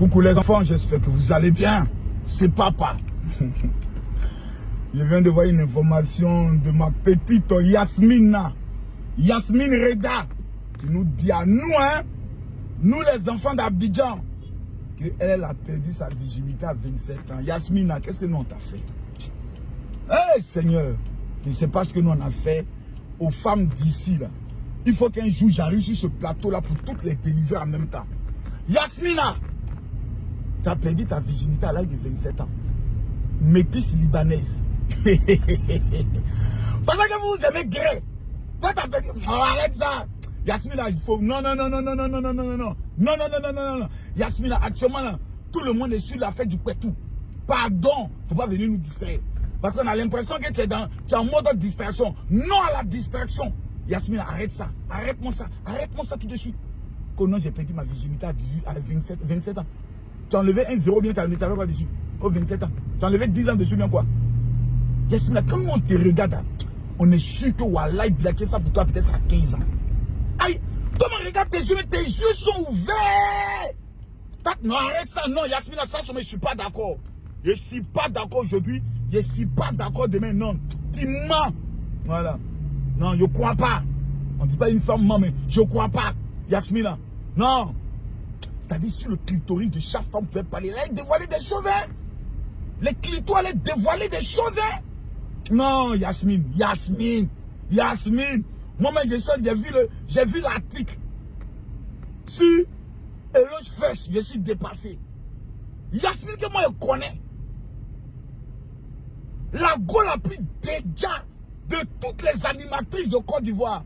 Coucou les enfants, j'espère que vous allez bien. C'est papa. Je viens de voir une information de ma petite Yasmina. Yasmine Reda. Qui nous dit à nous, hein, nous les enfants d'Abidjan, qu'elle a perdu sa virginité à 27 ans. Yasmina, qu'est-ce que nous on t'a fait? Eh Seigneur, je ne sais pas ce que nous on a fait aux femmes d'ici là. Il faut qu'un jour j'arrive sur ce plateau là pour toutes les délivrer en même temps. Yasmina, tu as perdu ta virginité à l'âge de 27 ans. Métisse libanaise. Pendant que vous aimez gré. Toi tu as perdu. Oh, arrête ça. Yasmina, il faut. Non. Non. Yasmina, actuellement là, tout le monde est sur la fête du pétou. Pardon, faut pas venir nous distraire. Parce qu'on a l'impression que tu es en mode distraction. Non à la distraction. Yasmina, arrête ça. Arrête-moi ça. Arrête-moi ça tout de suite. Comment j'ai perdu ma virginité à 27 ans. Tu as enlevé un 0 bien, tu avais quoi dessus? Comme 27 ans. Tu as enlevé 10 ans dessus bien quoi? Yasmina, quand on te regarde, on est sûr que Wallah blaqué ça pour toi peut-être à 15 ans. Aïe, toi me regarde tes yeux sont ouverts. Non, arrête ça. Non, Yasmina, ça, je ne suis pas d'accord. Je ne suis pas d'accord aujourd'hui. Je ne suis pas d'accord demain. Non, tu mens. Voilà. Non, je ne crois pas. On ne dit pas une femme ment, mais je ne crois pas. Yasmina, non. C'est-à-dire, si le clitoris de chaque femme pouvait parler, elle allait dévoiler des choses, hein. Les clitoris allaient dévoiler des choses, hein. Non, Yasmine. Moi-même, j'ai vu l'article. Sur Eloge Fresh, je suis dépassé. Yasmine, que moi, je connais. La go la plus déjà de toutes les animatrices de Côte d'Ivoire.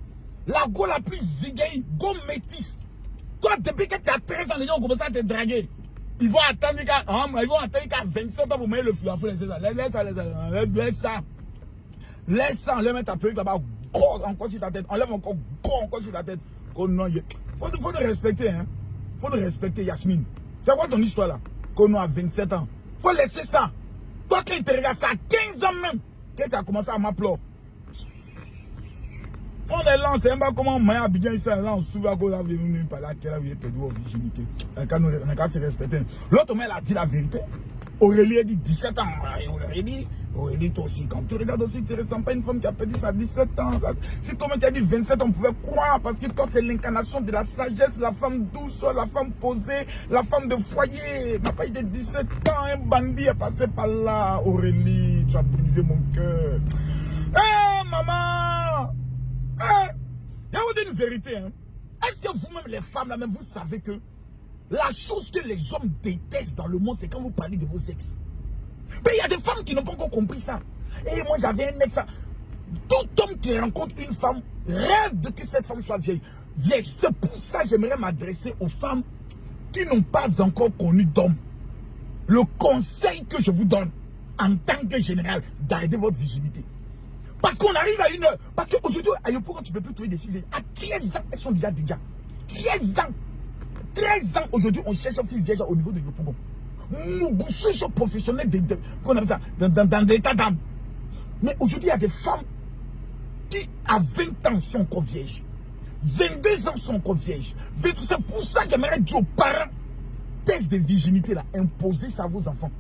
La go la plus ziguée, go métisse. Toi, depuis que tu as 13 ans, les gens ont commencé à te draguer. Ils vont attendre qu'à 27 ans pour mettre le flux à fond. Laisse ça. Enlève ta perruque là-bas, encore sur ta tête. Enlève encore sur ta tête. Faut le respecter, hein. Faut le respecter, Yasmine. C'est quoi ton histoire là? Qu'on a 27 ans. Faut laisser ça. Toi qui te regardes ça à 15 ans même, que tu as commencé à m'appeler. On est là, on sait pas comment on a bien ici, là, on se souvient qu'on a venu par là, qu'elle a perdu sa virginité. On a qu'à se respecter. L'autre, elle a dit la vérité. Aurélie a dit 17 ans. Aurélie, toi aussi, quand tu regardes aussi, tu ne ressens pas une femme qui a perdu ça à 17 ans. Si comme tu as dit 27 ans, on pouvait croire, parce que toi, c'est l'incarnation de la sagesse, la femme douce, la femme posée, la femme de foyer. Ma pas de 17 ans, un bandit est passé par là. Aurélie, tu as brisé mon cœur. Hé, maman! Il y a une vérité, hein. Est-ce que vous-même, les femmes, là même, vous savez que la chose que les hommes détestent dans le monde, c'est quand vous parlez de vos ex. Mais il y a des femmes qui n'ont pas encore compris ça. Et moi, j'avais un ex. Tout homme qui rencontre une femme rêve de que cette femme soit vieille. C'est pour ça que j'aimerais m'adresser aux femmes qui n'ont pas encore connu d'homme. Le conseil que je vous donne, en tant que général, d'arrêter votre virginité. Parce qu'on arrive à une heure. Parce qu'aujourd'hui, à Yopougon, tu ne peux plus trouver des filles. À 13 ans, elles sont déjà. 13 ans. 13 ans, aujourd'hui, on cherche une fille vierge au niveau de Yopougon. Mougoussou sont professionnels qu'on appelle ça, dans l'état d'âme. Mais aujourd'hui, il y a des femmes qui, à 20 ans, sont encore vierges. 22 ans sont encore vierges. C'est pour ça que j'aimerais dire aux parents, test de virginité, là, imposez ça à vos enfants.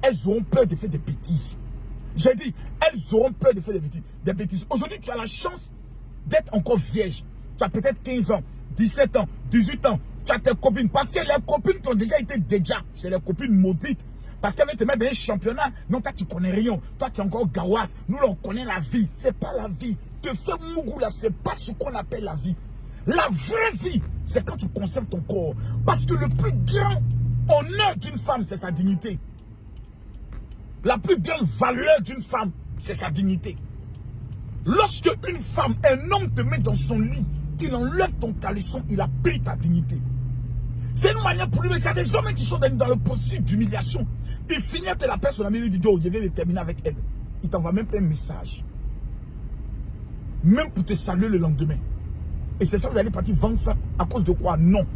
Elles auront peur de faire des bêtises. J'ai dit, elles auront peur de faire des bêtises. Aujourd'hui, tu as la chance d'être encore vierge. Tu as peut-être 15 ans, 17 ans, 18 ans. Tu as tes copines. Parce que les copines qui ont déjà été c'est les copines maudites. Parce qu'elles veulent te mettre dans un championnat. Non, toi, tu connais rien. Toi, tu es encore gaouaz. Nous, là, on connaît la vie. C'est pas la vie. Te faire mougou, là, c'est pas ce qu'on appelle la vie. La vraie vie, c'est quand tu conserves ton corps. Parce que le plus grand honneur d'une femme, c'est sa dignité. La plus grande valeur d'une femme, c'est sa dignité. Lorsque une femme, un homme te met dans son lit, qu'il enlève ton caleçon, il a pris ta dignité. C'est une manière pour lui. Mais il y a des hommes qui sont dans le processus d'humiliation. Il finit avec la personne, il dit, oh, je viens de terminer avec elle. Il t'envoie même pas un message. Même pour te saluer le lendemain. Et c'est ça, vous allez partir vendre ça à cause de quoi? Non.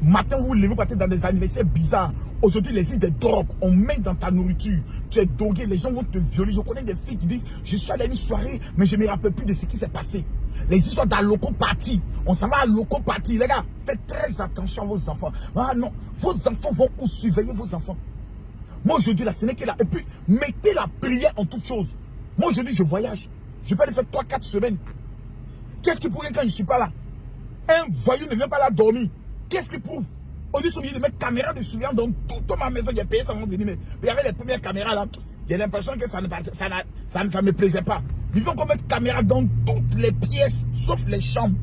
Matin, vous levez, vous partez dans des anniversaires bizarres. Aujourd'hui, les îles des drogues, on met dans ta nourriture. Tu es drogué, les gens vont te violer. Je connais des filles qui disent, je suis allé à une soirée, mais je ne me rappelle plus de ce qui s'est passé. Les histoires d'allocopathie. On s'en va à l'allocopathie. Les gars, faites très attention à vos enfants. Ah non, vos enfants vont où surveiller vos enfants. Moi aujourd'hui, là, ce n'est que là. Et puis, mettez la prière en toutes choses. Moi aujourd'hui, je voyage. Je peux aller faire 3-4 semaines. Qu'est-ce qui prouve quand je ne suis pas là? Un voyou ne vient pas là dormir. Qu'est-ce qui prouve? On dit sont obligés de mettre caméra de surveillance dans toute ma maison. J'ai payé ça avant de venir. Mais il y avait les premières caméras là. J'ai l'impression que ça ne me plaisait pas. Ils vont mettre caméra dans toutes les pièces, sauf les chambres.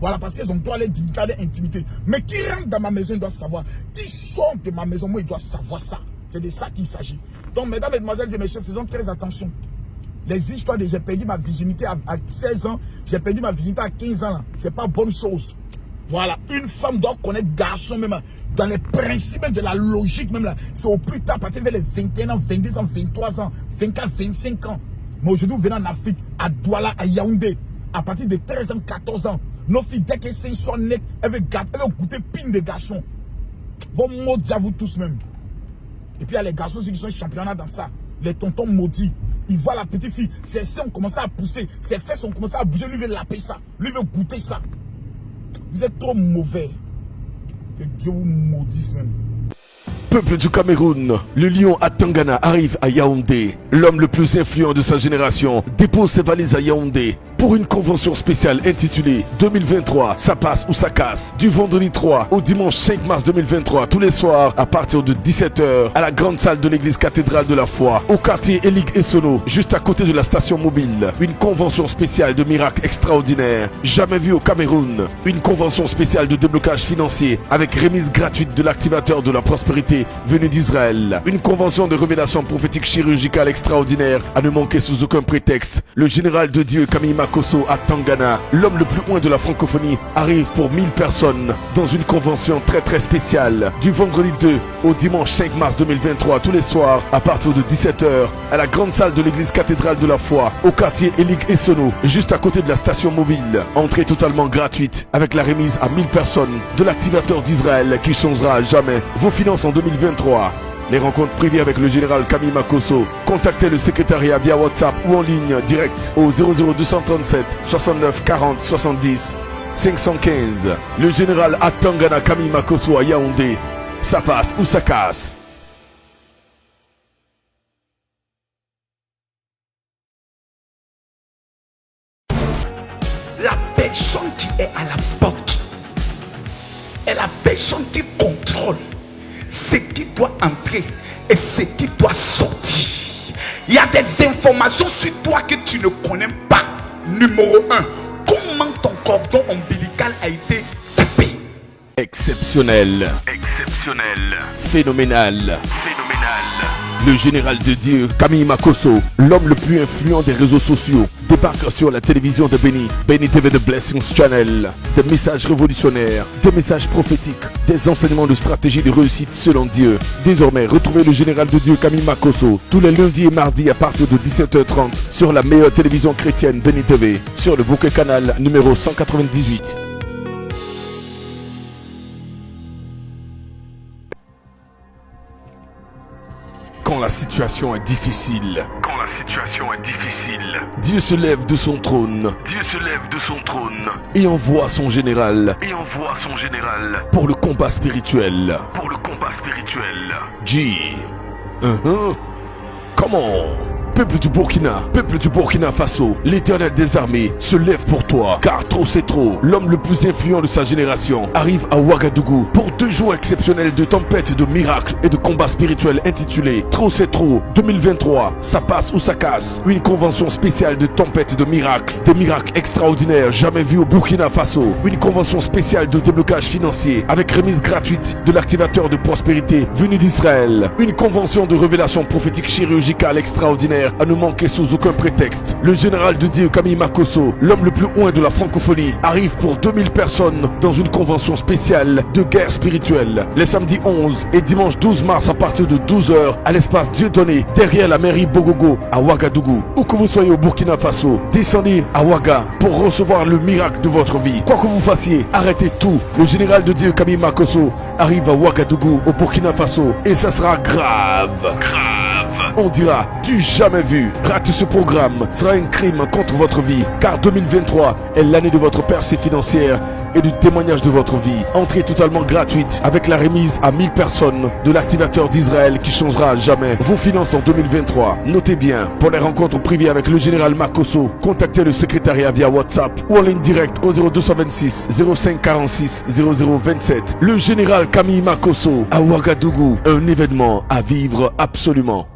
Voilà, parce qu'ils ont droit à l'intimité. Mais qui rentre dans ma maison, il doit savoir. Qui sort de ma maison, moi, il doit savoir ça. C'est de ça qu'il s'agit. Donc, mesdames, mesdemoiselles et messieurs, faisons très attention. Les histoires de j'ai perdu ma virginité à 16 ans, j'ai perdu ma virginité à 15 ans, c'est pas bonne chose. Voilà, une femme doit connaître garçon même, dans les principes de la logique même là. C'est au plus tard, à partir vers les 21 ans, 22 ans, 23 ans, 24, 25 ans. Mais aujourd'hui, vous venez en Afrique, à Douala, à Yaoundé, à partir de 13 ans, 14 ans, nos filles, dès qu'elles sont nées, elles veulent goûter pine de garçons. Vos maudits à vous tous même. Et puis il y a les garçons qui sont championnats dans ça. Les tontons maudits. Ils voient la petite fille, ses seins ont commencé à pousser, ses fesses ont commencé à bouger, lui veut laper ça, lui veut goûter ça. Vous êtes trop mauvais. Que Dieu vous maudisse même. Peuple du Cameroun, le lion à Tangana arrive à Yaoundé. L'homme le plus influent de sa génération dépose ses valises à Yaoundé pour une convention spéciale intitulée 2023, ça passe ou ça casse. Du vendredi 3 au dimanche 5 mars 2023, tous les soirs à partir de 17 h à la grande salle de l'église cathédrale de la foi, au quartier Elik Essono, juste à côté de la station mobile. Une convention spéciale de miracles extraordinaires, jamais vue au Cameroun. Une convention spéciale de déblocage financier avec remise gratuite de l'activateur de la prospérité venu d'Israël. Une convention de révélation prophétique chirurgicale extraordinaire à ne manquer sous aucun prétexte. Le général de Dieu Camille Makosso à Tangana, l'homme le plus loin de la francophonie, arrive pour 1000 personnes dans une convention très spéciale. Du vendredi 2 au dimanche 5 mars 2023, tous les soirs à partir de 17 h à la grande salle de l'église cathédrale de la foi, au quartier Elik Essono, juste à côté de la station mobile. Entrée totalement gratuite avec la remise à 1000 personnes de l'activateur d'Israël qui changera à jamais vos finances en 2023. Les rencontres privées avec le général Camille Makosso. Contactez le secrétariat via WhatsApp ou en ligne direct au 00237 69 40 70 515. Le général à Tangana Camille Makosso à Yaoundé. Ça passe ou ça casse. La personne qui est à la porte est la personne qui contrôle ce qui doit entrer et ce qui doit sortir. Il y a des informations sur toi que tu ne connais pas. Numéro 1, comment ton cordon ombilical a été coupé. Exceptionnel. Phénoménal. Le général de Dieu, Camille Makosso, l'homme le plus influent des réseaux sociaux, débarque sur la télévision de Béni TV de Blessings Channel. Des messages révolutionnaires, des messages prophétiques, des enseignements de stratégie de réussite selon Dieu. Désormais, retrouvez le général de Dieu, Camille Makosso, tous les lundis et mardis à partir de 17 h 30 sur la meilleure télévision chrétienne Béni TV, sur le bouquet canal numéro 198. Quand la situation est difficile, Dieu se lève de son trône. Et envoie son général. Pour le combat spirituel. G. Comment? Peuple du Burkina Faso, l'Éternel des armées se lève pour toi, car trop c'est trop. L'homme le plus influent de sa génération arrive à Ouagadougou pour 2 jours exceptionnels de tempête, de miracles et de combats spirituels intitulés Trop c'est trop 2023, ça passe ou ça casse. Une convention spéciale de tempête, de miracles, des miracles extraordinaires jamais vus au Burkina Faso. Une convention spéciale de déblocage financier avec remise gratuite de l'activateur de prospérité venu d'Israël. Une convention de révélation prophétique chirurgicale extraordinaire à ne manquer sous aucun prétexte. Le général de Dieu Camille Makosso, l'homme le plus loin de la francophonie, arrive pour 2000 personnes dans une convention spéciale de guerre spirituelle. Les samedis 11 et dimanche 12 mars à partir de 12 h à l'espace Dieudonné, derrière la mairie Bogogo à Ouagadougou. Où que vous soyez au Burkina Faso, descendez à Ouaga pour recevoir le miracle de votre vie. Quoi que vous fassiez, arrêtez tout. Le général de Dieu Camille Makosso arrive à Ouagadougou au Burkina Faso et ça sera grave. on dira du jamais vu. Rater ce programme sera un crime contre votre vie, car 2023 est l'année de votre percée financière et du témoignage de votre vie. Entrée totalement gratuite avec la remise à 1000 personnes de l'activateur d'Israël qui changera à jamais vos finances en 2023. Notez bien, pour les rencontres privées avec le général Makosso, contactez le secrétariat via WhatsApp ou en ligne directe au 0226 05 46 0027. Le général Camille Makosso à Ouagadougou, un événement à vivre absolument.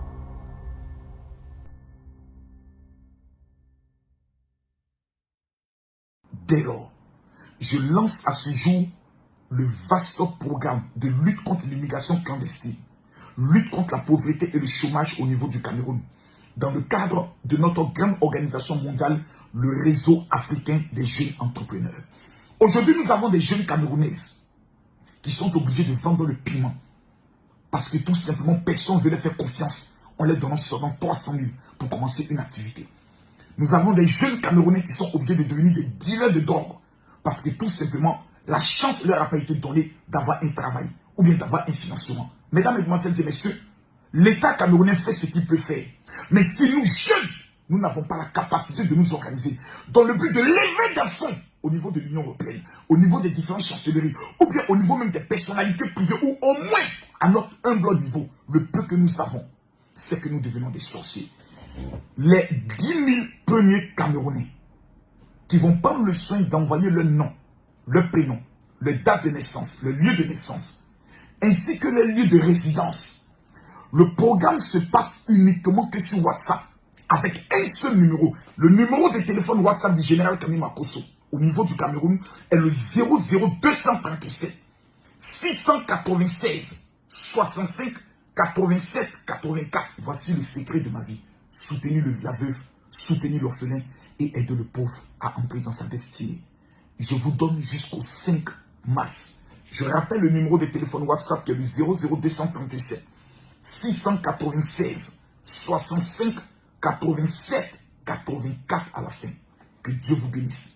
Dès lors, je lance à ce jour le vaste programme de lutte contre l'immigration clandestine, lutte contre la pauvreté et le chômage au niveau du Cameroun, dans le cadre de notre grande organisation mondiale, le réseau africain des jeunes entrepreneurs. Aujourd'hui, nous avons des jeunes Camerounaises qui sont obligés de vendre le piment parce que tout simplement, personne ne veut leur faire confiance en leur donnant seulement 300 000 pour commencer une activité. Nous avons des jeunes Camerounais qui sont obligés de devenir des dealers de drogue parce que tout simplement, la chance ne leur a pas été donnée d'avoir un travail ou bien d'avoir un financement. Mesdames, Mesdemoiselles et Messieurs, l'État camerounais fait ce qu'il peut faire. Mais si nous, jeunes, nous n'avons pas la capacité de nous organiser dans le but de lever des fonds au niveau de l'Union européenne, au niveau des différentes chancelleries, ou bien au niveau même des personnalités privées, ou au moins à notre humble niveau, le peu que nous avons, c'est que nous devenons des sorciers. Les 10 000 premiers Camerounais qui vont prendre le soin d'envoyer leur nom, leur prénom, leur date de naissance, le lieu de naissance, ainsi que le lieu de résidence. Le programme se passe uniquement que sur WhatsApp, avec un seul numéro. Le numéro de téléphone WhatsApp du général Camille Makosso, au niveau du Cameroun, est le 00237 696 65 87 84. Voici le secret de ma vie. Soutenir la veuve, soutenir l'orphelin et aider le pauvre à entrer dans sa destinée. Je vous donne jusqu'au 5 mars. Je rappelle le numéro de téléphone WhatsApp qui est le 00237 696 65 87 84 à la fin. Que Dieu vous bénisse.